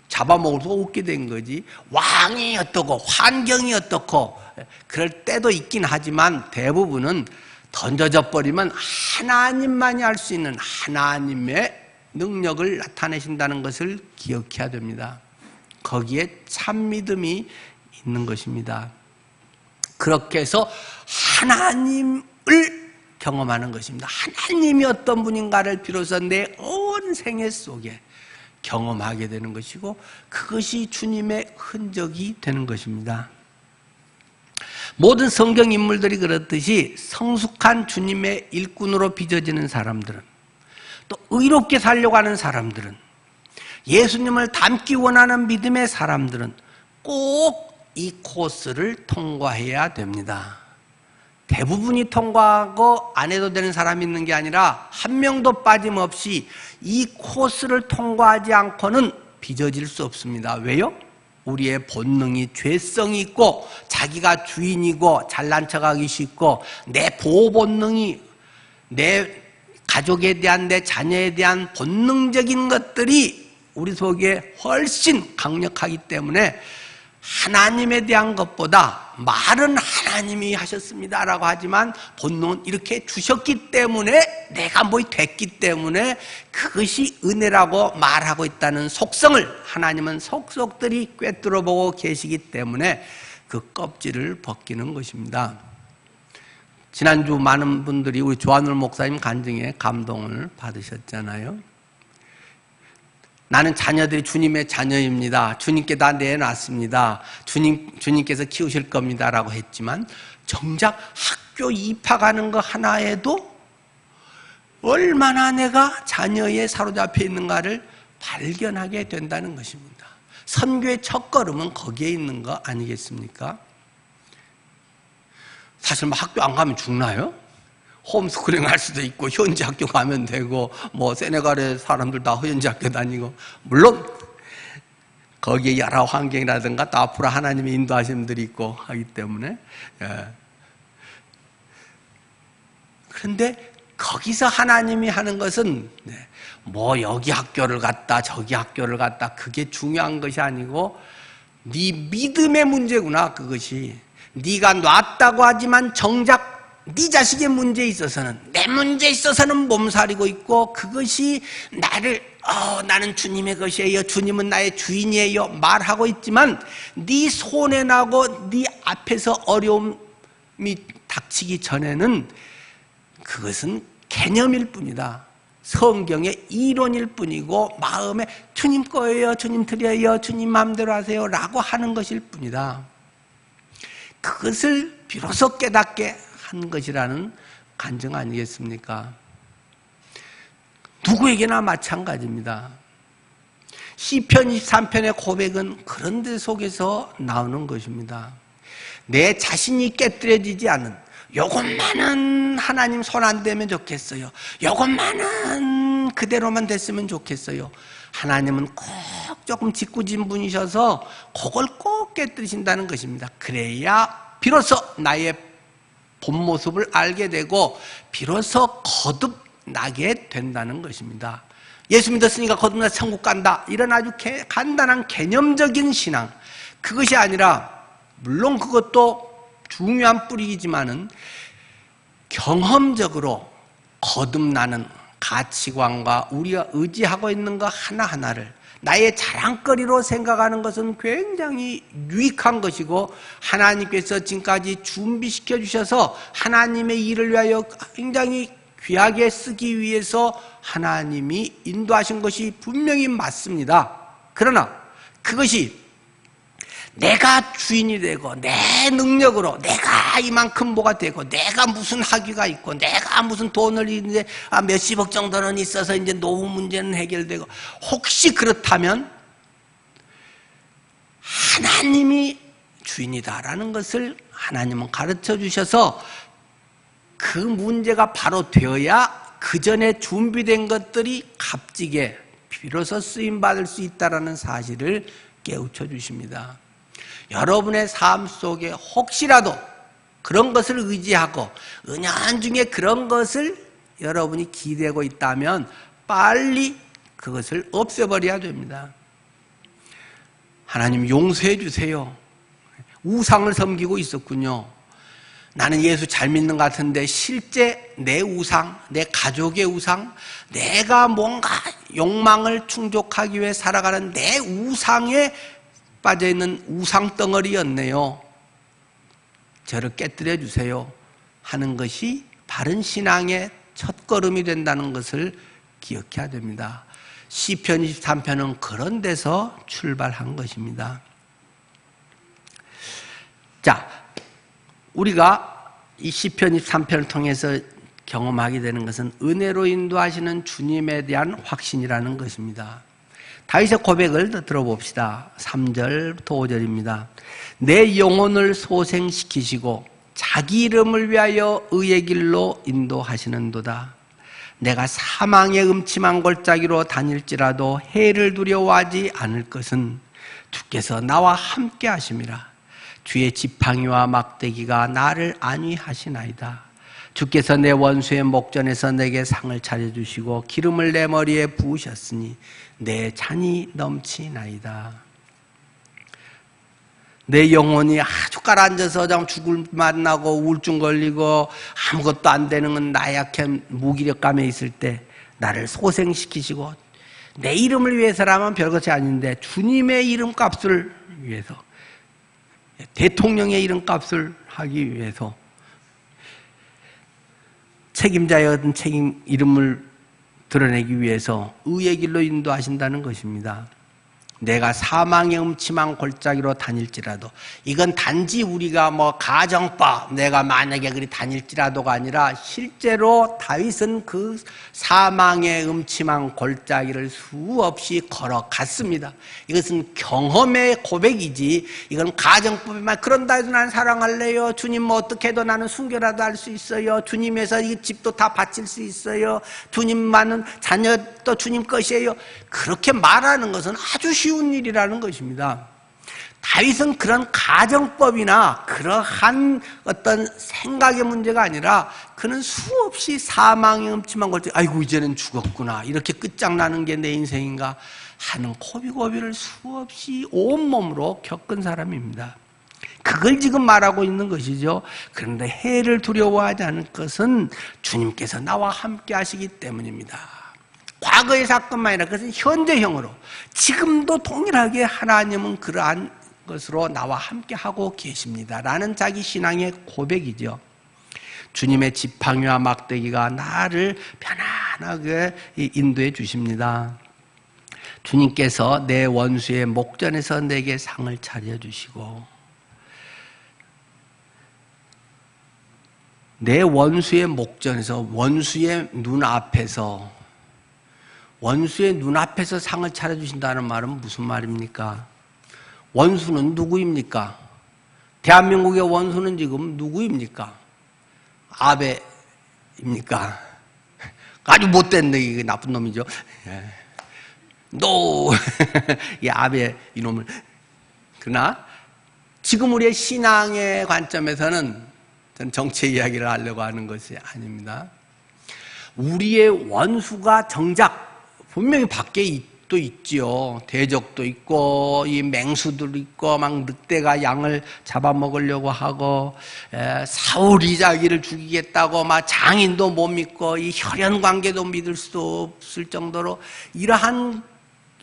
잡아먹을 수가 없게 된 거지. 왕이 어떻고 환경이 어떻고 그럴 때도 있긴 하지만 대부분은 던져져 버리면 하나님만이 할 수 있는 하나님의 능력을 나타내신다는 것을 기억해야 됩니다. 거기에 참 믿음이 있는 것입니다. 그렇게 해서 하나님을 경험하는 것입니다. 하나님이 어떤 분인가를 비로소 내 온 생애 속에 경험하게 되는 것이고 그것이 주님의 흔적이 되는 것입니다. 모든 성경 인물들이 그렇듯이 성숙한 주님의 일꾼으로 빚어지는 사람들은 또 의롭게 살려고 하는 사람들은 예수님을 닮기 원하는 믿음의 사람들은 꼭 이 코스를 통과해야 됩니다. 대부분이 통과하고 안 해도 되는 사람이 있는 게 아니라 한 명도 빠짐없이 이 코스를 통과하지 않고는 빚어질 수 없습니다. 왜요? 우리의 본능이 죄성이 있고 자기가 주인이고 잘난 척하기 쉽고 내 보호 본능이 내 가족에 대한 내 자녀에 대한 본능적인 것들이 우리 속에 훨씬 강력하기 때문에 하나님에 대한 것보다 말은 하나님이 하셨습니다라고 하지만 본능은 이렇게 주셨기 때문에 내가 뭐 됐기 때문에 그것이 은혜라고 말하고 있다는 속성을 하나님은 속속들이 꿰뚫어보고 계시기 때문에 그 껍질을 벗기는 것입니다. 지난주 많은 분들이 우리 조한울 목사님 간증에 감동을 받으셨잖아요. 나는 자녀들이 주님의 자녀입니다. 주님께 다 내놨습니다. 주님께서 키우실 겁니다. 라고 했지만 정작 학교 입학하는 거 하나에도 얼마나 내가 자녀에 사로잡혀 있는가를 발견하게 된다는 것입니다. 선교의 첫걸음은 거기에 있는 거 아니겠습니까? 사실 뭐 학교 안 가면 죽나요? 홈스쿨링 할 수도 있고 현지 학교 가면 되고 뭐 세네갈의 사람들 다 현지 학교 다니고 물론 거기에 여러 환경이라든가 또 앞으로 하나님의 인도하심들이 있고 하기 때문에 그런데 거기서 하나님이 하는 것은 뭐 여기 학교를 갔다 저기 학교를 갔다 그게 중요한 것이 아니고 네 믿음의 문제구나. 그것이 네가 놨다고 하지만 정작 네 자식의 문제에 있어서는, 내 문제에 있어서는 몸살이고 있고, 그것이 나는 주님의 것이에요, 주님은 나의 주인이에요 말하고 있지만, 네 손에 나고 네 앞에서 어려움이 닥치기 전에는 그것은 개념일 뿐이다. 성경의 이론일 뿐이고, 마음에 주님 거예요, 주님 드려요, 주님 마음대로 하세요 라고 하는 것일 뿐이다. 그것을 비로소 깨닫게 한 것이라는 간증 아니겠습니까? 누구에게나 마찬가지입니다. 시편 23편의 고백은 그런 데 속에서 나오는 것입니다. 내 자신이 깨뜨려지지 않은, 요것만은 하나님 손 안 대면 좋겠어요, 요것만은 그대로만 됐으면 좋겠어요. 하나님은 꼭 조금 짓궂은 분이셔서 그걸 꼭 깨뜨리신다는 것입니다. 그래야 비로소 나의 본 모습을 알게 되고 비로소 거듭나게 된다는 것입니다. 예수 믿었으니까 거듭나 천국 간다, 이런 아주 간단한 개념적인 신앙, 그것이 아니라, 물론 그것도 중요한 뿌리이지만은 경험적으로 거듭나는 가치관과 우리가 의지하고 있는 것 하나하나를 나의 자랑거리로 생각하는 것은 굉장히 유익한 것이고, 하나님께서 지금까지 준비시켜 주셔서 하나님의 일을 위하여 굉장히 귀하게 쓰기 위해서 하나님이 인도하신 것이 분명히 맞습니다. 그러나 그것이 내가 주인이 되고 내 능력으로 내가 이만큼 뭐가 되고 내가 무슨 학위가 있고 내가 무슨 돈을 이제 몇십억 정도는 있어서 이제 노후 문제는 해결되고, 혹시 그렇다면 하나님이 주인이다라는 것을 하나님은 가르쳐 주셔서 그 문제가 바로 되어야 그 전에 준비된 것들이 값지게 비로소 쓰임받을 수 있다는 사실을 깨우쳐 주십니다. 여러분의 삶 속에 혹시라도 그런 것을 의지하고 은연중에 그런 것을 여러분이 기대고 있다면 빨리 그것을 없애버려야 됩니다. 하나님 용서해 주세요. 우상을 섬기고 있었군요. 나는 예수 잘 믿는 것 같은데 실제 내 우상, 내 가족의 우상, 내가 뭔가 욕망을 충족하기 위해 살아가는 내 우상에 빠져있는 우상덩어리였네요. 저를 깨뜨려 주세요 하는 것이 바른 신앙의 첫걸음이 된다는 것을 기억해야 됩니다. 시편 23편은 그런 데서 출발한 것입니다. 자, 우리가 이 시편 23편을 통해서 경험하게 되는 것은 은혜로 인도하시는 주님에 대한 확신이라는 것입니다. 다윗의 고백을 들어봅시다. 3절부터 5절입니다. 내 영혼을 소생시키시고 자기 이름을 위하여 의의 길로 인도하시는도다. 내가 사망의 음침한 골짜기로 다닐지라도 해를 두려워하지 않을 것은 주께서 나와 함께 하심이라. 주의 지팡이와 막대기가 나를 안위하시나이다. 주께서 내 원수의 목전에서 내게 상을 차려주시고 기름을 내 머리에 부으셨으니 내 잔이 넘치나이다. 내 영혼이 아주 가라앉아서 죽을 만나고 우울증 걸리고 아무것도 안 되는 건 나약한 무기력감에 있을 때 나를 소생시키시고, 내 이름을 위해서라면 별것이 아닌데 주님의 이름값을 위해서, 대통령의 이름값을 하기 위해서 책임자의 어떤 책임 이름을 드러내기 위해서 의의 길로 인도하신다는 것입니다. 내가 사망의 음침한 골짜기로 다닐지라도, 이건 단지 우리가 가정법, 내가 만약에 그리 다닐지라도가 아니라 실제로 다윗은 그 사망의 음침한 골짜기를 수없이 걸어갔습니다. 이것은 경험의 고백이지, 이건 가정법이만 그런다 해도 나는 사랑할래요, 주님 어떻게 해도 나는 순교라도 할 수 있어요, 주님에서 이 집도 다 바칠 수 있어요, 주님만은 자녀도 주님 것이에요, 그렇게 말하는 것은 아주 쉬운 일이라는 것입니다. 다윗은 그런 가정법이나 그러한 어떤 생각의 문제가 아니라 그는 수없이 사망의 음침한 골짜기, 아이고 이제는 죽었구나, 이렇게 끝장나는 게 내 인생인가 하는 고비고비를 수없이 온몸으로 겪은 사람입니다. 그걸 지금 말하고 있는 것이죠. 그런데 해를 두려워하지 않을 것은 주님께서 나와 함께 하시기 때문입니다. 과거의 사건만 아니라 그것은 현재형으로 지금도 동일하게 하나님은 그러한 것으로 나와 함께 하고 계십니다 라는 자기 신앙의 고백이죠. 주님의 지팡이와 막대기가 나를 편안하게 인도해 주십니다. 주님께서 내 원수의 목전에서 내게 상을 차려주시고 내 원수의 목전에서 원수의 눈앞에서 상을 차려주신다는 말은 무슨 말입니까? 원수는 누구입니까? 대한민국의 원수는 지금 누구입니까? 아베입니까? 아주 못된 나쁜 놈이죠. 이 아베 이놈을. 그러나 지금 우리의 신앙의 관점에서는 저는 정치 이야기를 하려고 하는 것이 아닙니다. 우리의 원수가 정작 분명히 밖에 또 있지요. 대적도 있고 이 맹수들 있고 막 늑대가 양을 잡아먹으려고 하고 사울이 자기를 죽이겠다고 막 장인도 못 믿고 이 혈연 관계도 믿을 수도 없을 정도로 이러한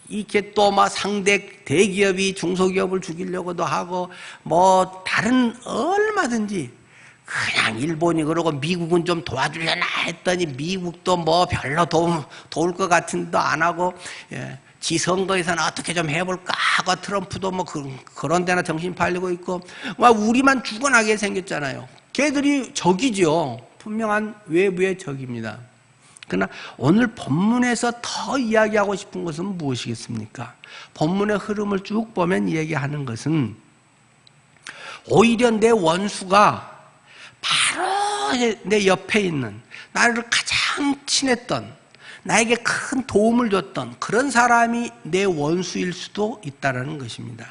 이렇게 또 막 상대 대기업이 중소기업을 죽이려고도 하고 뭐 다른 얼마든지 그냥 일본이 그러고 미국은 좀 도와주려나 했더니 미국도 뭐 별로 도울 것 같은데도 안 하고 지 선거에서는 어떻게 좀 해볼까 하고 트럼프도 뭐 그런 데나 정신 팔리고 있고 막 우리만 죽어나게 생겼잖아요. 걔들이 적이죠. 분명한 외부의 적입니다. 그러나 오늘 본문에서 더 이야기하고 싶은 것은 무엇이겠습니까? 본문의 흐름을 쭉 보면 이야기하는 것은 오히려 내 원수가 바로 내 옆에 있는 나를 가장 친했던 나에게 큰 도움을 줬던 그런 사람이 내 원수일 수도 있다는 것입니다.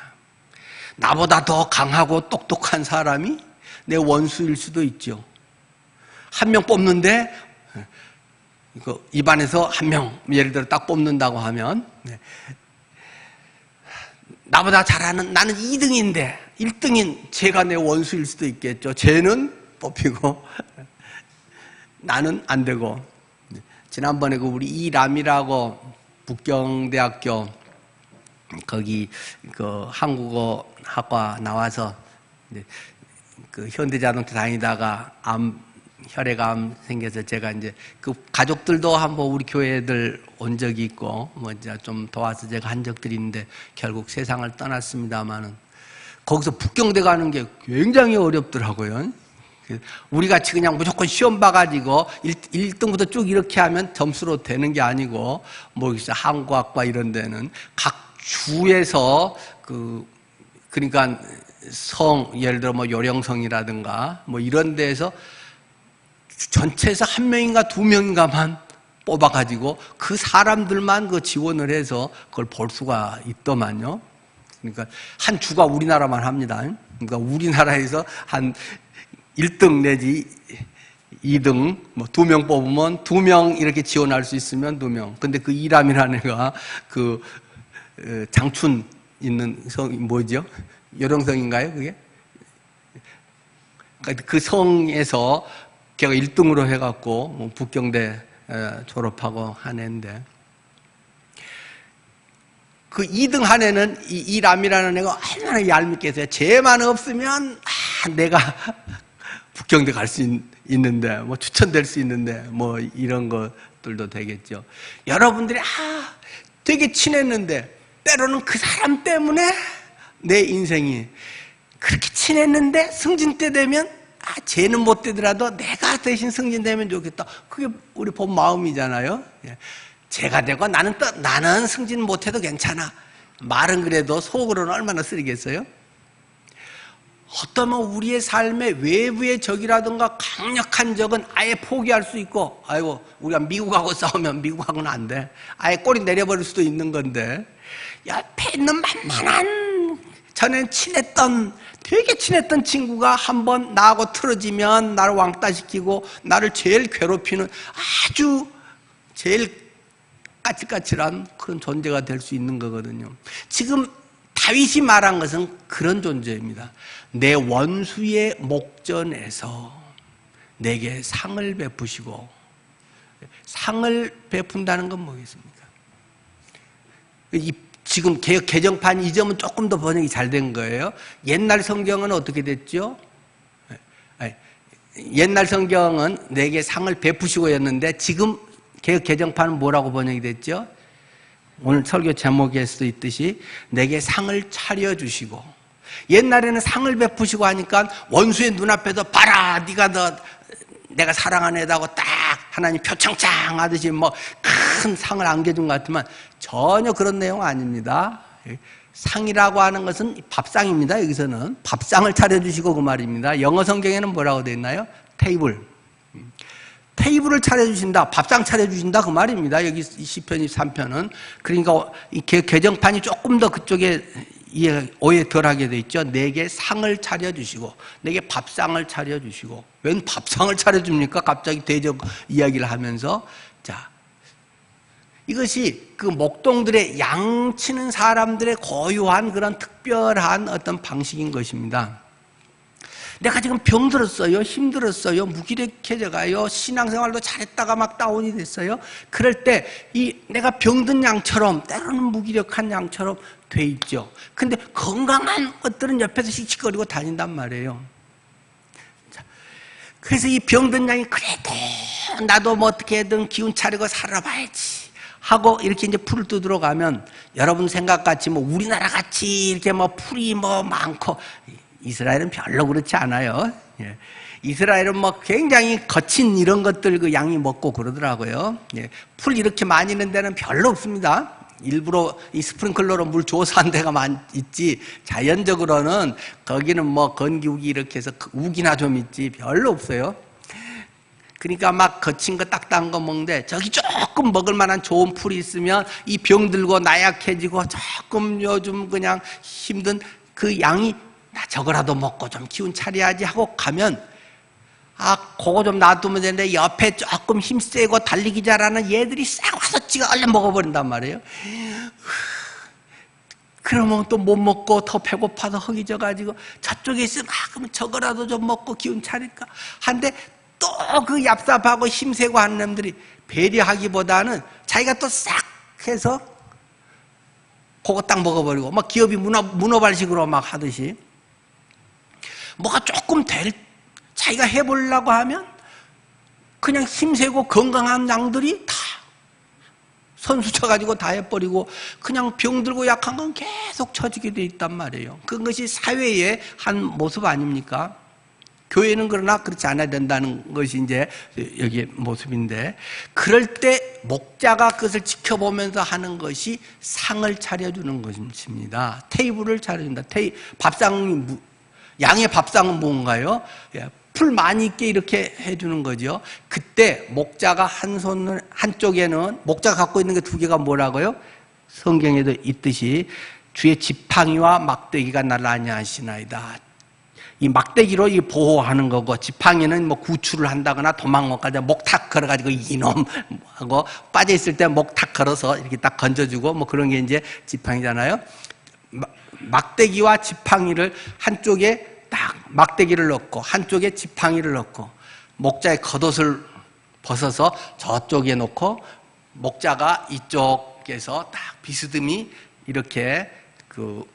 나보다 더 강하고 똑똑한 사람이 내 원수일 수도 있죠. 한 명 뽑는데 입안에서 한 명 예를 들어 딱 뽑는다고 하면 나보다 잘하는 나는 2등인데 1등인 쟤가 내 원수일 수도 있겠죠. 쟤는 뽑히고 나는 안 되고. 지난번에 우리 이람이라고 북경대학교 거기 한국어 학과 나와서 현대자동차 다니다가 혈액암 생겨서 제가 이제 그 가족들도 한번 우리 교회 애들 온 적이 있고 뭐 이제 좀 도와서 제가 한 적들이 있는데 결국 세상을 떠났습니다만은 거기서 북경대 가는 게 굉장히 어렵더라고요. 우리 같이 그냥 무조건 시험 봐가지고 1등부터 쭉 이렇게 하면 점수로 되는 게 아니고 뭐 한국학과 이런 데는 각 주에서 그러니까 예를 들어 뭐 요령성이라든가 뭐 이런 데에서 전체에서 한 명인가 두 명인가만 뽑아가지고 그 사람들만 지원을 해서 그걸 볼 수가 있더만요. 그러니까 한 주가 우리나라만 합니다. 그러니까 우리나라에서 한 1등 내지 2등, 뭐 2명 뽑으면 2명 이렇게 지원할 수 있으면 2명. 근데 그 이람이라는 애가 장춘 있는 성이 뭐죠? 요령성인가요, 그게? 그 성에서 걔가 1등으로 해갖고 뭐 북경대 졸업하고 한 애인데 그 2등 한 애는 이람이라는 애가 얼마나 얄밉게 해서요. 쟤만 없으면 내가 북경대 갈 수 있는데 뭐 추천될 수 있는데 뭐 이런 것들도 되겠죠. 여러분들이 되게 친했는데 때로는 그 사람 때문에 내 인생이 그렇게 친했는데 승진 때 되면 쟤는 못 되더라도 내가 대신 승진되면 좋겠다. 그게 우리 본 마음이잖아요. 쟤가 되고 나는 승진 못해도 괜찮아. 말은 그래도 속으로는 얼마나 쓰리겠어요? 어떠면 우리의 삶의 외부의 적이라든가 강력한 적은 아예 포기할 수 있고, 아이고 우리가 미국하고 싸우면 미국하고는 안 돼. 아예 꼬리 내려버릴 수도 있는 건데 옆에 있는 만만한 전엔 되게 친했던 친구가 한번 나하고 틀어지면 나를 왕따시키고 나를 제일 괴롭히는 아주 제일 까칠까칠한 그런 존재가 될 수 있는 거거든요. 지금 다윗이 말한 것은 그런 존재입니다. 내 원수의 목전에서 내게 상을 베푸시고, 상을 베푼다는 건 뭐겠습니까? 지금 개정판 이 점은 조금 더 번역이 잘 된 거예요. 옛날 성경은 어떻게 됐죠? 옛날 성경은 내게 상을 베푸시고였는데 지금 개정판은 뭐라고 번역이 됐죠? 오늘 설교 제목에서도 있듯이 내게 상을 차려주시고, 옛날에는 상을 베푸시고 하니까 원수의 눈앞에서 봐라 네가 내가 사랑하는 애다고 딱 하나님 표창창 하듯이 뭐 큰 상을 안겨준 것 같지만 전혀 그런 내용 아닙니다. 상이라고 하는 것은 밥상입니다. 여기서는 밥상을 차려주시고 그 말입니다. 영어 성경에는 뭐라고 되어 있나요? 테이블을 차려주신다, 밥상 차려주신다 그 말입니다. 여기 시편 23편은. 그러니까 이 개정판이 조금 더 그쪽에 오해 덜하게 돼 있죠. 내게 상을 차려주시고 내게 밥상을 차려주시고. 웬 밥상을 차려줍니까? 갑자기 대적 이야기를 하면서. 자, 이것이 그 목동들의 양치는 사람들의 고유한 그런 특별한 어떤 방식인 것입니다. 내가 지금 병들었어요, 힘들었어요, 무기력해져 가요, 신앙생활도 잘했다가 막 다운이 됐어요. 그럴 때 내가 병든 양처럼, 때로는 무기력한 양처럼 돼 있죠. 근데 건강한 것들은 옆에서 씩씩거리고 다닌단 말이에요. 그래서 이 병든 양이 그래도 나도 뭐 어떻게든 기운 차리고 살아봐야지 하고 이렇게 이제 풀을 뜯으러 가면, 여러분 생각같이 뭐 우리나라 같이 이렇게 뭐 풀이 뭐 많고, 이스라엘은 별로 그렇지 않아요. 예. 이스라엘은 뭐 굉장히 거친 이런 것들 그 양이 먹고 그러더라고요. 예. 풀 이렇게 많이 있는 데는 별로 없습니다. 일부러 이 스프링클러로 물 줘서 한 데가 있지, 자연적으로는 거기는 뭐 건기우기 이렇게 해서 우기나 좀 있지 별로 없어요. 그러니까 막 거친 거 딱딱한 거 먹는데, 저기 조금 먹을 만한 좋은 풀이 있으면 이 병들고 나약해지고 조금 요즘 그냥 힘든 그 양이 나 저거라도 먹고 좀 기운 차려야지 하고 가면, 그거 좀 놔두면 되는데 옆에 조금 힘세고 달리기 잘하는 얘들이 싹 와서 지가 얼른 먹어버린단 말이에요. 그러면 또 못 먹고 더 배고파서 허기져가지고 저쪽에 있으면 그러면 저거라도 좀 먹고 기운 차릴까 한데, 또 그 얍삽하고 힘세고 하는 놈들이 배려하기보다는 자기가 또 싹 해서 그거 딱 먹어버리고, 막 기업이 문어발식으로 막 하듯이, 뭐가 조금 자기가 해보려고 하면 그냥 힘세고 건강한 양들이 다 선수 쳐가지고 다 해버리고, 그냥 병들고 약한 건 계속 처지게 돼 있단 말이에요. 그것이 사회의 한 모습 아닙니까? 교회는 그러나 그렇지 않아야 된다는 것이 이제 여기 모습인데, 그럴 때 목자가 그것을 지켜보면서 하는 것이 상을 차려주는 것입니다. 테이블을 차려준다. 양의 밥상은 뭔가요? 풀 많이 있게 이렇게 해주는 거죠. 그때 목자가 한쪽에는 목자가 갖고 있는 게 두 개가 뭐라고요? 성경에도 있듯이 주의 지팡이와 막대기가 나를 안위하시나이다. 이 막대기로 보호하는 거고, 지팡이는 뭐 구출을 한다거나 도망가다가 목 탁 걸어가지고 이놈 하고 빠져있을 때 목 탁 걸어서 이렇게 딱 건져주고 뭐 그런 게 이제 지팡이잖아요. 막대기와 지팡이를 한쪽에 딱 막대기를 넣고 한쪽에 지팡이를 넣고, 목자의 겉옷을 벗어서 저쪽에 놓고, 목자가 이쪽에서 딱 비스듬히 이렇게 그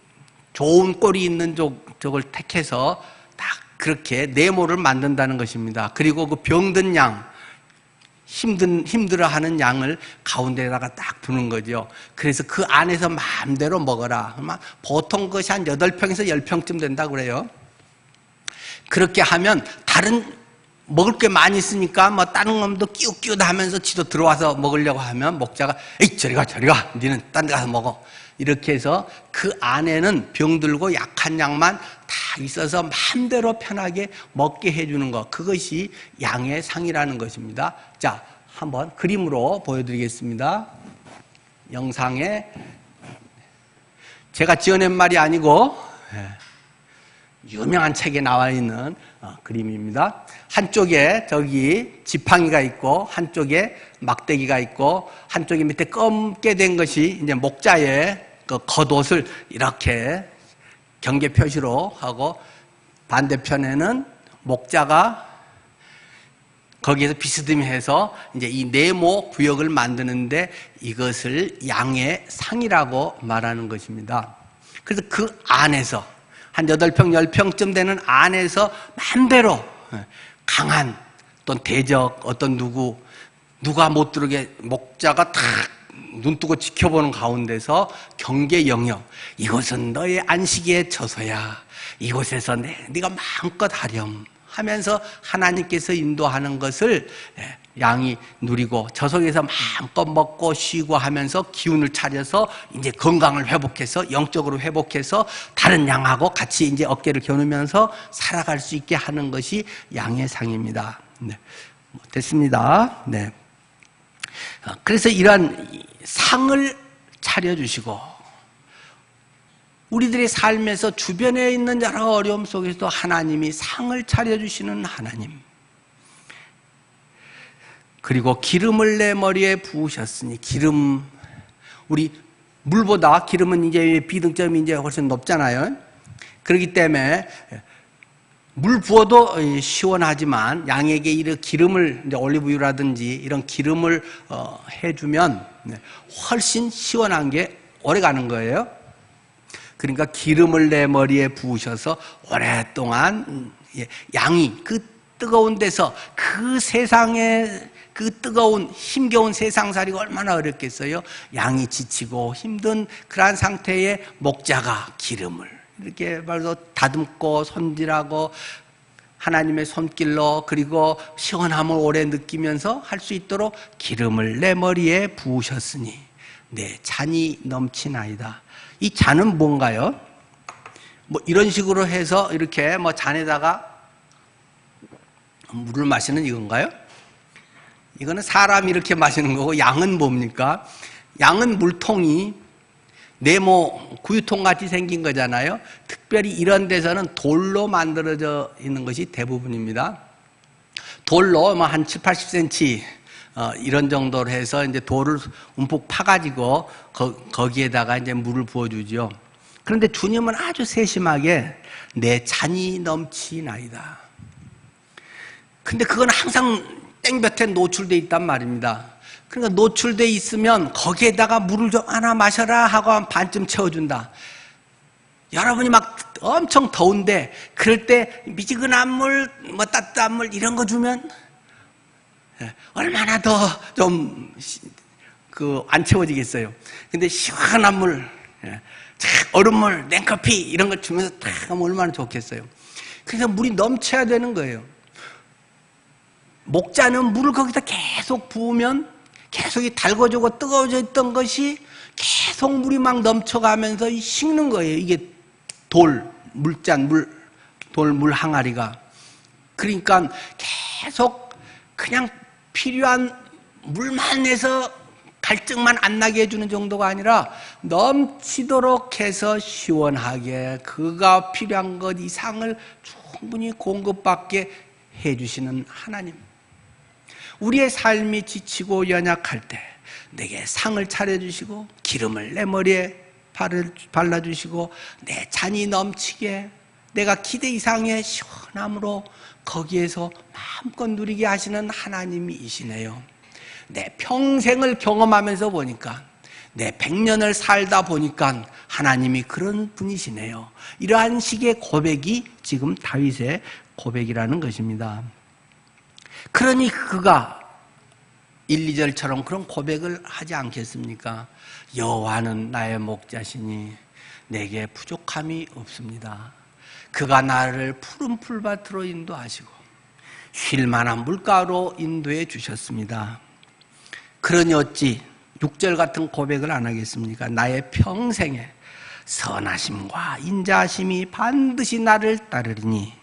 좋은 꼴이 있는 쪽을 택해서 딱 그렇게 네모를 만든다는 것입니다. 그리고 그 병든 양, 힘들어하는 양을 가운데다가 딱 두는 거죠. 그래서 그 안에서 마음대로 먹어라. 보통 그것이 한 8평에서 10평쯤 된다고 그래요. 그렇게 하면 다른 먹을 게 많이 있으니까 뭐 다른 놈도 끼웃끼웃 하면서 지도 들어와서 먹으려고 하면 목자가 에이 저리 가 니는 딴 데 가서 먹어, 이렇게 해서 그 안에는 병들고 약한 양만 다 있어서 마음대로 편하게 먹게 해주는 것, 그것이 양의 상이라는 것입니다. 자, 한번 그림으로 보여드리겠습니다. 영상에 제가 지어낸 말이 아니고 유명한 책에 나와 있는 그림입니다. 한쪽에 저기 지팡이가 있고 한쪽에 막대기가 있고 한쪽에 밑에 검게 된 것이 이제 목자의 그 겉옷을 이렇게 경계 표시로 하고 반대편에는 목자가 거기에서 비스듬히 해서 이제 이 네모 구역을 만드는데 이것을 양의 상이라고 말하는 것입니다. 그래서 그 안에서 한 8평, 10평쯤 되는 안에서 마음대로 강한 어떤 대적, 어떤 누가 못 들어오게 목자가 탁 눈뜨고 지켜보는 가운데서 경계 영역, 이곳은 너의 안식의 처소야. 이곳에서 네가 마음껏 하렴 하면서 하나님께서 인도하는 것을 양이 누리고 저 속에서 마음껏 먹고 쉬고 하면서 기운을 차려서 이제 건강을 회복해서 영적으로 회복해서 다른 양하고 같이 이제 어깨를 겨누면서 살아갈 수 있게 하는 것이 양의 상입니다. 네. 됐습니다. 네. 그래서 이러한 상을 차려주시고 우리들의 삶에서 주변에 있는 여러 어려움 속에서도 하나님이 상을 차려주시는 하나님, 그리고 기름을 내 머리에 부으셨으니, 기름, 우리 물보다 기름은 이제 비등점이 이제 훨씬 높잖아요. 그렇기 때문에 물 부어도 시원하지만 양에게 이런 기름을, 이제 올리브유라든지 이런 기름을 해주면 훨씬 시원한 게 오래 가는 거예요. 그러니까 기름을 내 머리에 부으셔서 오랫동안 양이 그 뜨거운 데서 그 세상에 그 뜨거운 힘겨운 세상살이가 얼마나 어렵겠어요. 양이 지치고 힘든 그러한 상태에 목자가 기름을 이렇게 말해서 다듬고 손질하고 하나님의 손길로 그리고 시원함을 오래 느끼면서 할 수 있도록 기름을 내 머리에 부으셨으니 내 잔이 넘치나이다. 이 잔은 뭔가요? 뭐 이런 식으로 해서 이렇게 뭐 잔에다가 물을 마시는 이건가요? 이거는 사람이 이렇게 마시는 거고, 양은 뭡니까? 양은 물통이 네모 구유통 같이 생긴 거잖아요. 특별히 이런 데서는 돌로 만들어져 있는 것이 대부분입니다. 돌로 뭐 한 7, 80cm 이런 정도로 해서 이제 돌을 움푹 파가지고 거기에다가 이제 물을 부어주죠. 그런데 주님은 아주 세심하게 내 잔이 넘치나이다. 근데 그건 항상 땡볕에 노출되어 있단 말입니다. 그러니까 노출되어 있으면 거기에다가 물을 좀 하나 마셔라 하고 한 반쯤 채워준다. 여러분이 막 엄청 더운데 그럴 때 미지근한 물, 뭐 따뜻한 물 이런 거 주면 얼마나 더 좀 안 채워지겠어요. 근데 시원한 물, 얼음물, 냉커피 이런 걸 주면서 탁 하면 얼마나 좋겠어요. 그래서 물이 넘쳐야 되는 거예요. 목자는 물을 거기다 계속 부으면 계속 달궈지고 뜨거워져 있던 것이 계속 물이 막 넘쳐가면서 식는 거예요. 이게 물잔, 돌 물 항아리가. 그러니까 계속 그냥 필요한 물만 내서 갈증만 안 나게 해주는 정도가 아니라 넘치도록 해서 시원하게 그가 필요한 것 이상을 충분히 공급받게 해주시는 하나님. 우리의 삶이 지치고 연약할 때 내게 상을 차려주시고 기름을 내 머리에 발라주시고 내 잔이 넘치게 내가 기대 이상의 시원함으로 거기에서 마음껏 누리게 하시는 하나님이시네요. 내 평생을 경험하면서 보니까, 내 100년을 살다 보니까 하나님이 그런 분이시네요. 이러한 식의 고백이 지금 다윗의 고백이라는 것입니다. 그러니 그가 1, 2절처럼 그런 고백을 하지 않겠습니까? 여호와는 나의 목자시니 내게 부족함이 없습니다. 그가 나를 푸른 풀밭으로 인도하시고 쉴 만한 물가로 인도해 주셨습니다. 그러니 어찌 6절 같은 고백을 안 하겠습니까? 나의 평생에 선하심과 인자하심이 반드시 나를 따르리니,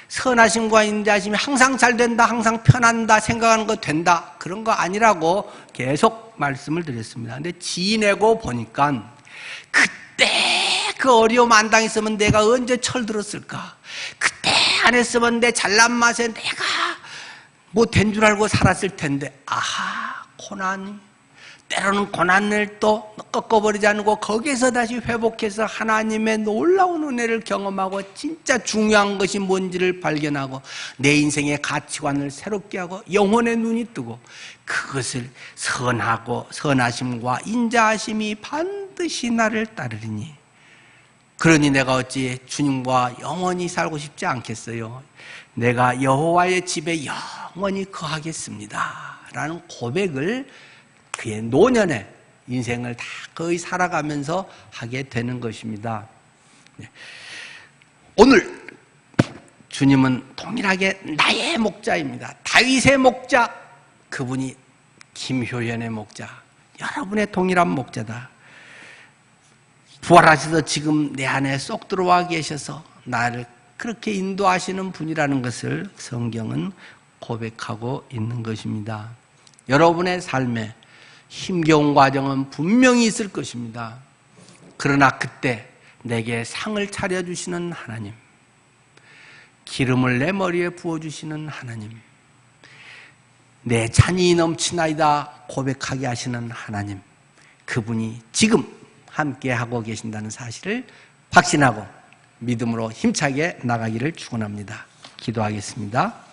선하심과 인자하심이 항상 잘 된다, 항상 편한다, 생각하는 거 된다, 그런 거 아니라고 계속 말씀을 드렸습니다. 근데 지내고 보니까 그때 그 어려움 안 당했으면 내가 언제 철들었을까? 그때 안 했으면 내 잘난 맛에 내가 뭐 된 줄 알고 살았을 텐데, 아하, 고난이 때로는 고난을 또 꺾어버리지 않고 거기에서 다시 회복해서 하나님의 놀라운 은혜를 경험하고 진짜 중요한 것이 뭔지를 발견하고 내 인생의 가치관을 새롭게 하고 영혼의 눈이 뜨고 그것을 선하고 선하심과 인자하심이 반드시 나를 따르리니 그러니 내가 어찌 주님과 영원히 살고 싶지 않겠어요? 내가 여호와의 집에 영원히 거하겠습니다 라는 고백을 그의 노년의 인생을 다 거의 살아가면서 하게 되는 것입니다. 오늘 주님은 동일하게 나의 목자입니다. 다윗의 목자, 그분이 김효연의 목자, 여러분의 동일한 목자다. 부활하셔서 지금 내 안에 쏙 들어와 계셔서 나를 그렇게 인도하시는 분이라는 것을 성경은 고백하고 있는 것입니다. 여러분의 삶에 힘겨운 과정은 분명히 있을 것입니다. 그러나 그때 내게 상을 차려주시는 하나님, 기름을 내 머리에 부어주시는 하나님, 내 찬이 넘치나이다 고백하게 하시는 하나님, 그분이 지금 함께하고 계신다는 사실을 확신하고 믿음으로 힘차게 나가기를 축원합니다. 기도하겠습니다.